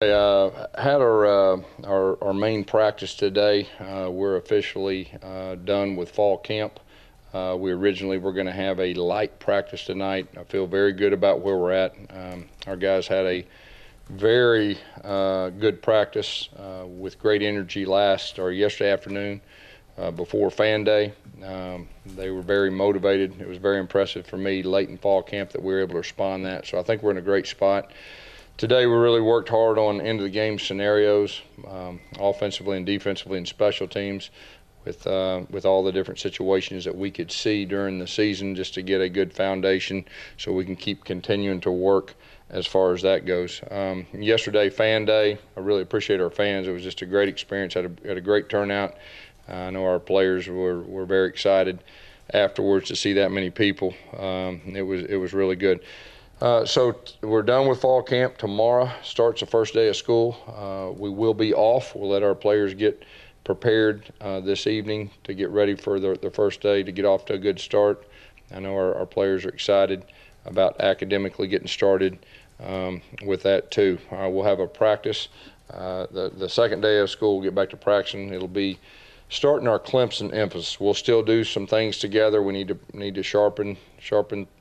Had our main practice today. We're officially done with fall camp. We originally were going to have a light practice tonight. I feel very good about where we're at. Our guys had a very good practice with great energy yesterday afternoon before fan day. They were very motivated. It was very impressive for me late in fall camp that we were able to respond to that. So I think we're in a great spot. Today we really worked hard on end of the game scenarios, offensively and defensively and special teams, with all the different situations that we could see during the season, just to get a good foundation so we can keep continuing to work as far as that goes. Yesterday, fan day, I really appreciate our fans. It was just a great experience. Had a great turnout. I know our players were very excited afterwards to see that many people. It was really good. So we're done with fall camp. Tomorrow starts the first day of school. We will be off. We'll let our players get prepared this evening to get ready for the first day, to get off to a good start. I know our players are excited about academically getting started with that too. We'll have a practice. The second day of school, we'll get back to practicing. It'll be starting our Clemson emphasis. We'll still do some things together. We need to sharpen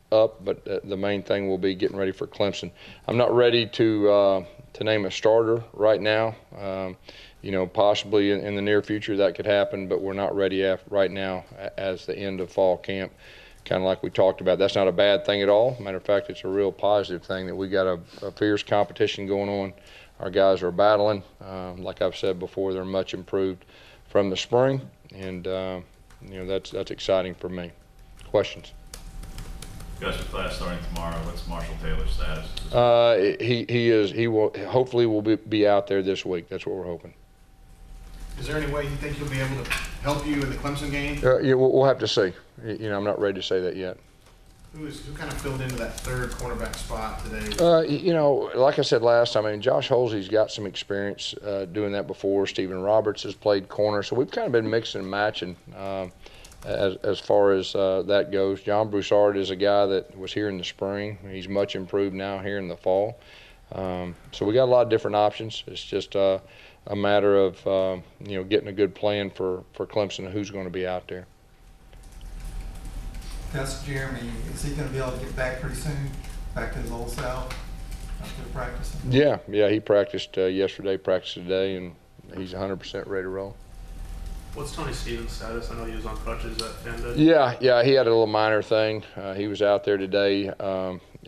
up, but the main thing will be getting ready for Clemson. I'm not ready to name a starter right now. Possibly in the near future that could happen, but we're not ready right now as the end of fall camp. Kind of like we talked about, that's not a bad thing at all. Matter of fact, it's a real positive thing that we got a fierce competition going on. Our guys are battling. Like I've said before, they're much improved from the spring, and that's exciting for me. Questions? Gus, with class starting tomorrow, what's Marshall Taylor's status? He will hopefully be out there this week. That's what we're hoping. Is there any way you think he'll be able to help you in the Clemson game? Yeah, we'll have to see. I'm not ready to say that yet. Who kind of filled into that third cornerback spot today? Like I said last time, Josh Holsey's got some experience doing that before. Stephen Roberts has played corner, so we've kind of been mixing and matching. As far as that goes, John Broussard is a guy that was here in the spring. He's much improved now here in the fall. So we got a lot of different options. It's just a matter of getting a good plan for Clemson and who's going to be out there. Gus, Jeremy, is he going to be able to get back pretty soon, back to his old self after practicing? Yeah, he practiced yesterday, practiced today, and he's 100% ready to roll. What's Tony Stevens' status? I know he was on crutches at fan day. Yeah, he had a little minor thing. He was out there today.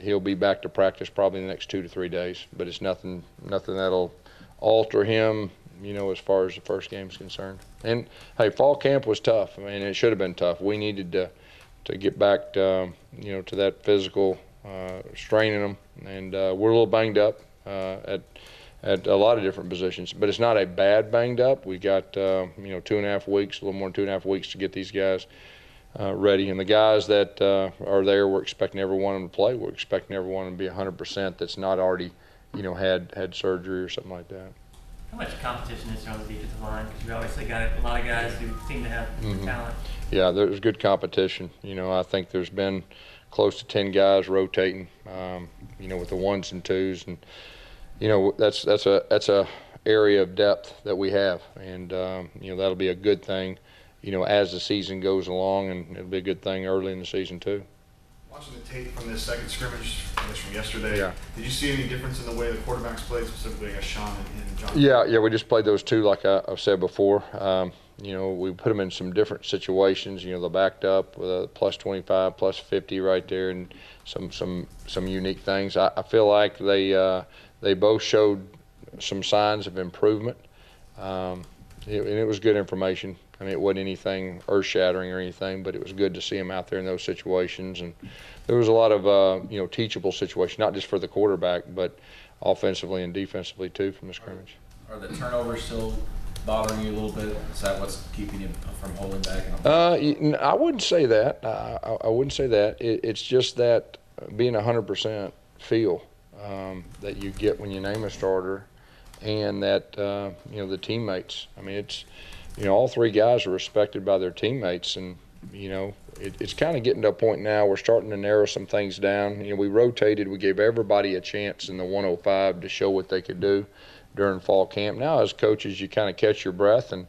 He'll be back to practice probably in the next 2 to 3 days, but it's nothing that'll alter him, as far as the first game is concerned. And hey, fall camp was tough. It should have been tough. We needed to get back to that physical straining them, and we're a little banged up at a lot of different positions, but it's not a bad banged up. We got 2.5 weeks, a little more than 2.5 weeks to get these guys ready. And the guys that are there, we're expecting every one of them to play. We're expecting every one of them to be 100% that's not already had surgery or something like that. How much competition is there on the defensive line? Because you've obviously got a lot of guys who seem to have talent. Yeah, there's good competition. I think there's been close to 10 guys rotating, with the ones and twos, and that's a area of depth that we have, and that'll be a good thing, as the season goes along, and it'll be a good thing early in the season too. Watching the tape from this second scrimmage, from yesterday, yeah. Did you see any difference in the way the quarterbacks played, specifically Sean and John? Yeah, we just played those two like I've said before. We put them in some different situations. They backed up with a plus 25, plus 50 right there, and some unique things. I feel like they both showed some signs of improvement. And it was good information. It wasn't anything earth-shattering or anything, but it was good to see them out there in those situations. And there was a lot of teachable situations, not just for the quarterback, but offensively and defensively too from the scrimmage. Are the turnovers still bothering you a little bit? Is that what's keeping you from holding back? I wouldn't say that. I wouldn't say that. It's just that being 100% feel that you get when you name a starter, and that the teammates. It's all three guys are respected by their teammates, and it's kind of getting to a point now we're starting to narrow some things down. We rotated, we gave everybody a chance in the 105 to show what they could do, during fall camp. Now, as coaches, you kind of catch your breath and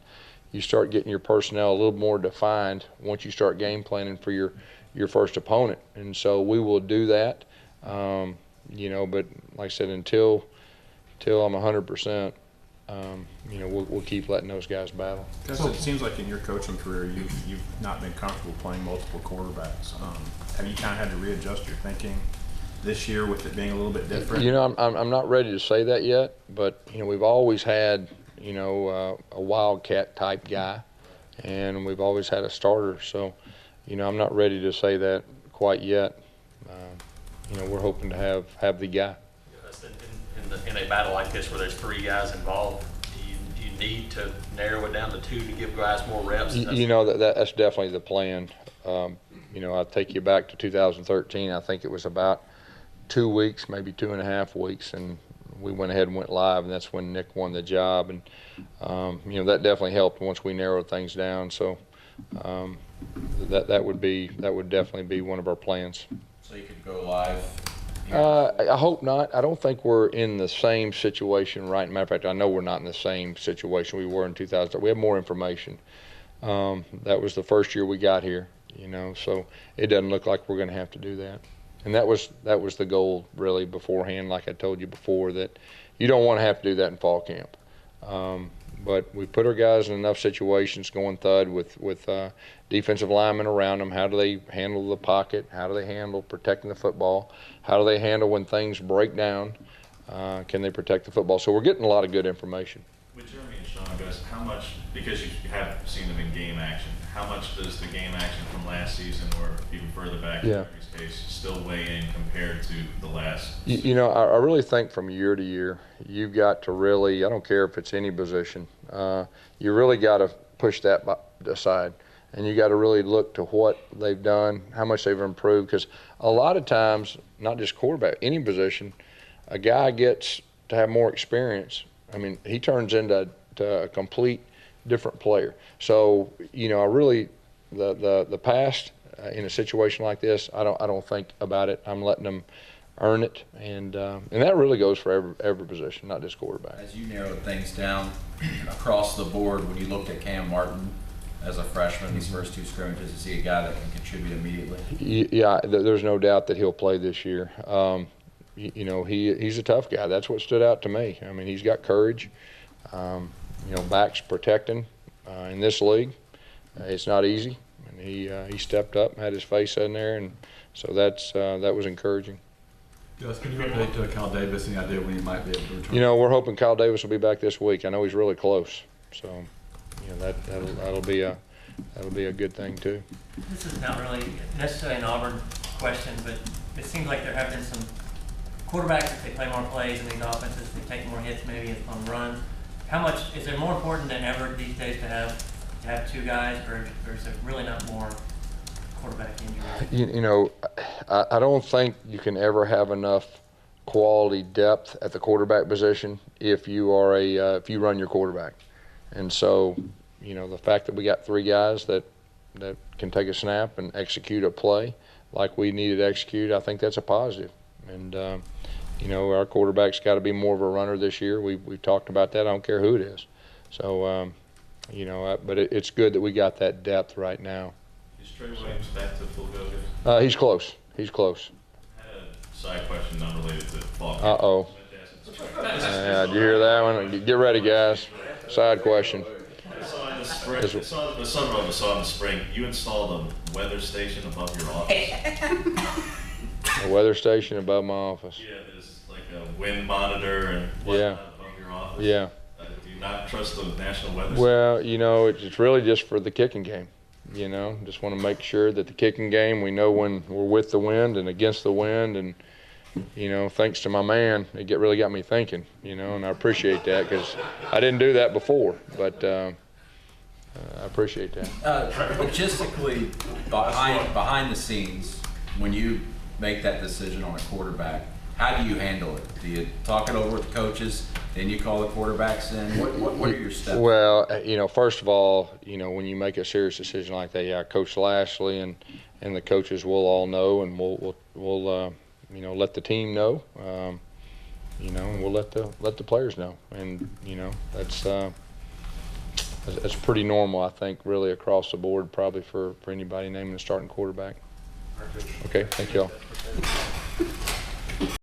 you start getting your personnel a little more defined once you start game planning for your first opponent. And so we will do that, but like I said, until I'm 100%, we'll keep letting those guys battle. Because it seems like in your coaching career, you've not been comfortable playing multiple quarterbacks. Have you kind of had to readjust your thinking this year with it being a little bit different? I'm not ready to say that yet, but we've always had a wildcat type guy, and we've always had a starter. So, I'm not ready to say that quite yet. We're hoping to have the guy. In a battle like this where there's 3 guys involved, do you need to narrow it down to 2 to give guys more reps? That's definitely the plan. I'll take you back to 2013. I think it was about 2 weeks, maybe 2.5 weeks, and we went ahead and went live, and that's when Nick won the job. And that definitely helped once we narrowed things down. So that would definitely be one of our plans. So you could go live? I hope not. I don't think we're in the same situation right now. Matter of fact, I know we're not in the same situation we were in 2000. We have more information. That was the first year we got here, so it doesn't look like we're going to have to do that. And that was the goal really beforehand, like I told you before, that you don't want to have to do that in fall camp. But we put our guys in enough situations going thud with defensive linemen around them. How do they handle the pocket? How do they handle protecting the football? How do they handle when things break down? Can they protect the football? So we're getting a lot of good information. With Jeremy and Sean, guys, how much, because you have seen them in game action, how much does the game action from last season or even further back in Jeremy's case still weigh in compared to the last? I really think from year to year, you've got to really, I don't care if it's any position, you really got to push that aside. And you got to really look to what they've done, how much they've improved. Because a lot of times, not just quarterback, any position, a guy gets to have more experience. I mean, he turns into a complete different player. So, I really, the past in a situation like this, I don't think about it. I'm letting them earn it, and that really goes for every position, not just quarterback. As you narrowed things down across the board, when you looked at Cam Martin as a freshman, these first 2 scrimmages, to see a guy that can contribute immediately? Yeah, there's no doubt that he'll play this year. He's a tough guy. That's what stood out to me. I mean, he's got courage. Backs protecting in this league. It's not easy, and he stepped up and had his face in there, and so that was encouraging. Gus, can you update Kyle Davis? Any idea when he might be able to return? We're hoping Kyle Davis will be back this week. I know he's really close, so that'll be a good thing too. This is not really necessarily an Auburn question, but it seems like there have been some quarterbacks, if they play more plays in these offenses, they take more hits maybe on runs. How much is it more important than ever these days to have 2 guys, or is there really not more quarterback injuries? I don't think you can ever have enough quality depth at the quarterback position if you are if you run your quarterback. And so, the fact that we got 3 guys that can take a snap and execute a play like we needed to execute, I think that's a positive. And our quarterback's got to be more of a runner this year. We've talked about that. I don't care who it is. So, but it's good that we got that depth right now. Is Trey Williams back to full go? He's close. He's close. I had a side question unrelated to fall. Uh-oh. Did you hear that one? Get ready, guys. Side question. I saw in the spring, the summer I saw in the spring, you installed a weather station above your office. A weather station above my office. Yeah, there's like a wind monitor and whatnot above your office. Yeah. Do you not trust the National Weather Service? Well, it's really just for the kicking game. Just want to make sure that the kicking game, we know when we're with the wind and against the wind. And, thanks to my man, it really got me thinking, and I appreciate that because I didn't do that before. But I appreciate that. Logistically, behind the scenes, when you make that decision on a quarterback, how do you handle it? Do you talk it over with the coaches, then you call the quarterbacks in? What are your steps? Well, first of all, when you make a serious decision like that, Coach Lashley and the coaches will all know, and we'll let the team know. you know, and we'll let the players know. And you know, that's pretty normal, I think, really across the board, probably for anybody naming a starting quarterback. Okay, thank you all.